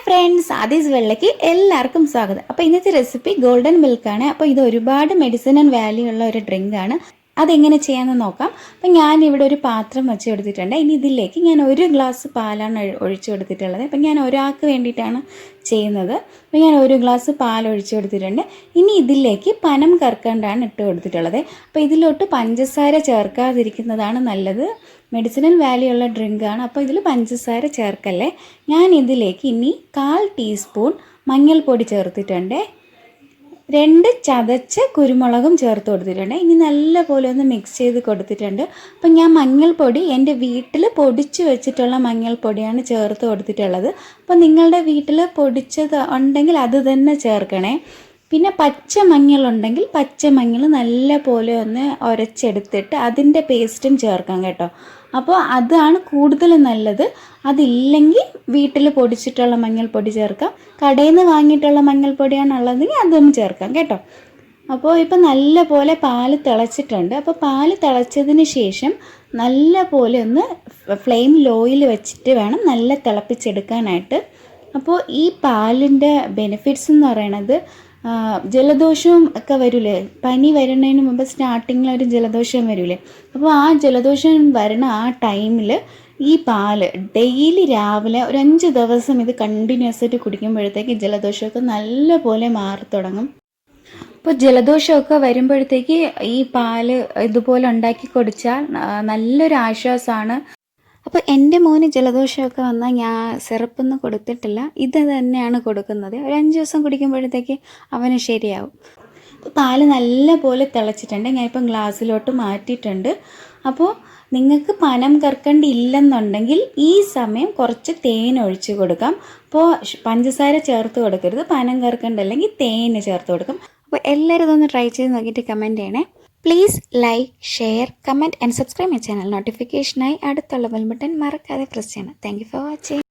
Friends, ആദിസ് വെള്ളയ്ക്ക് എല്ലാവർക്കും സ്വാഗതം. അപ്പോൾ ഇന്നത്തെ റെസിപ്പി ഗോൾഡൻ മിൽക്കാണ്. അപ്പോൾ ഇത് ഒരുപാട് മെഡിസിനൽ വാല്യൂ ഉള്ള ഒരു ഡ്രിങ്കാണ്. അതെങ്ങനെ ചെയ്യാമെന്ന് നോക്കാം. അപ്പോൾ ഞാനിവിടെ ഒരു പാത്രം വെച്ച് കൊടുത്തിട്ടുണ്ട്. ഇനി ഇതിലേക്ക് ഞാൻ 1 ഗ്ലാസ് പാലാണ് ഒഴിച്ചു കൊടുത്തിട്ടുള്ളത്. അപ്പം ഞാൻ ഒരാൾക്ക് വേണ്ടിയിട്ടാണ് ചെയ്യുന്നത്. അപ്പോൾ ഞാൻ 1 ഗ്ലാസ് പാൽ ഒഴിച്ചു കൊടുത്തിട്ടുണ്ട്. ഇനി ഇതിലേക്ക് പനം കർക്കണ്ടാണ് ഇട്ട് കൊടുത്തിട്ടുള്ളത്. അപ്പോൾ ഇതിലോട്ട് പഞ്ചസാര ചേർക്കാതിരിക്കുന്നതാണ് നല്ലത്. മെഡിസിനൽ വാല്യൂ ഉള്ള ഡ്രിങ്കാണ്. അപ്പോൾ ഇതിൽ പഞ്ചസാര ചേർക്കല്ലേ. ഞാൻ ഇതിലേക്ക് ഇനി 1/4 ടീസ്പൂൺ മഞ്ഞൾപ്പൊടി ചേർത്തിട്ടുണ്ട്. 2 ചതച്ച കുരുമുളകും ചേർത്ത് കൊടുത്തിട്ടുണ്ട്. ഇനി നല്ലപോലെ ഒന്ന് മിക്സ് ചെയ്ത് കൊടുത്തിട്ടുണ്ട്. അപ്പം ഞാൻ മഞ്ഞൾപ്പൊടി എൻ്റെ വീട്ടിൽ പൊടിച്ച് വെച്ചിട്ടുള്ള മഞ്ഞൾപ്പൊടിയാണ് ചേർത്ത് കൊടുത്തിട്ടുള്ളത്. അപ്പോൾ നിങ്ങളുടെ വീട്ടിൽ പൊടിച്ചത് ഉണ്ടെങ്കിൽ അത് തന്നെ ചേർക്കണേ. പിന്നെ പച്ച മഞ്ഞളുണ്ടെങ്കിൽ പച്ച മഞ്ഞൾ നല്ല പോലെ ഒന്ന് ഉരച്ചെടുത്തിട്ട് അതിൻ്റെ പേസ്റ്റും ചേർക്കാം കേട്ടോ. അപ്പോൾ അതാണ് കൂടുതൽ നല്ലത്. അതില്ലെങ്കിൽ വീട്ടിൽ പൊടിച്ചിട്ടുള്ള മഞ്ഞൾപ്പൊടി ചേർക്കാം. കടയിൽ നിന്ന് വാങ്ങിയിട്ടുള്ള മഞ്ഞൾപ്പൊടിയാണുള്ളതെങ്കിൽ അതും ചേർക്കാം കേട്ടോ. അപ്പോൾ ഇപ്പോൾ നല്ല പോലെ പാല് തിളച്ചിട്ടുണ്ട്. അപ്പോൾ പാല് തിളച്ചതിന് ശേഷം നല്ല പോലെ ഒന്ന് ഫ്ലെയിം ലോയിൽ വെച്ചിട്ട് വേണം നല്ല തിളപ്പിച്ചെടുക്കാനായിട്ട്. അപ്പോൾ ഈ പാലിൻ്റെ ബെനിഫിറ്റ്സ് എന്ന് പറയണത് ജലദോഷവും ഒക്കെ വരില്ലേ, പനി വരുന്നതിന് മുമ്പ് സ്റ്റാർട്ടിങ്ങിൽ ഒരു ജലദോഷം വരില്ലേ, അപ്പോൾ ആ ജലദോഷം വരുന്ന ആ ടൈമിൽ ഈ പാല് ഡെയിലി രാവിലെ ഒരു 5 ദിവസം ഇത് കണ്ടിന്യൂസ് ആയിട്ട് കുടിക്കുമ്പോഴത്തേക്ക് ജലദോഷമൊക്കെ നല്ല പോലെ മാറി തുടങ്ങും. അപ്പോൾ ജലദോഷമൊക്കെ വരുമ്പോഴത്തേക്ക് ഈ പാല് ഇതുപോലെ ഉണ്ടാക്കി കുടിച്ചാൽ നല്ലൊരു ആശ്വാസമാണ്. അപ്പോൾ എൻ്റെ മോന് ജലദോഷമൊക്കെ വന്നാൽ ഞാൻ സിറപ്പൊന്നും കൊടുത്തിട്ടില്ല, ഇത് തന്നെയാണ് കൊടുക്കുന്നത്. ഒരു 5 ദിവസം കുടിക്കുമ്പോഴത്തേക്ക് അവന് ശരിയാവും. അപ്പോൾ പാല് നല്ല പോലെ തിളച്ചിട്ടുണ്ട്. ഞാനിപ്പം ഗ്ലാസ്സിലോട്ട് മാറ്റിയിട്ടുണ്ട്. അപ്പോൾ നിങ്ങൾക്ക് പനം കർക്കണ്ട ഇല്ലെന്നുണ്ടെങ്കിൽ ഈ സമയം കുറച്ച് തേൻ ഒഴിച്ച് കൊടുക്കാം. അപ്പോൾ പഞ്ചസാര ചേർത്ത് കൊടുക്കരുത്. പനം കർക്കണ്ട അല്ലെങ്കിൽ തേൻ ചേർത്ത് കൊടുക്കാം. അപ്പോൾ എല്ലാവരും ഇതൊന്ന് ട്രൈ ചെയ്ത് നോക്കിയിട്ട് കമൻറ്റ് ചെയ്യണേ. Please like, share, comment and subscribe my channel. നോട്ടിഫിക്കേഷനായി അടുത്തുള്ള ബെൽ ബട്ടൺ മറക്കാതെ പ്രസ് ചെയ്യണം. Thank you for watching.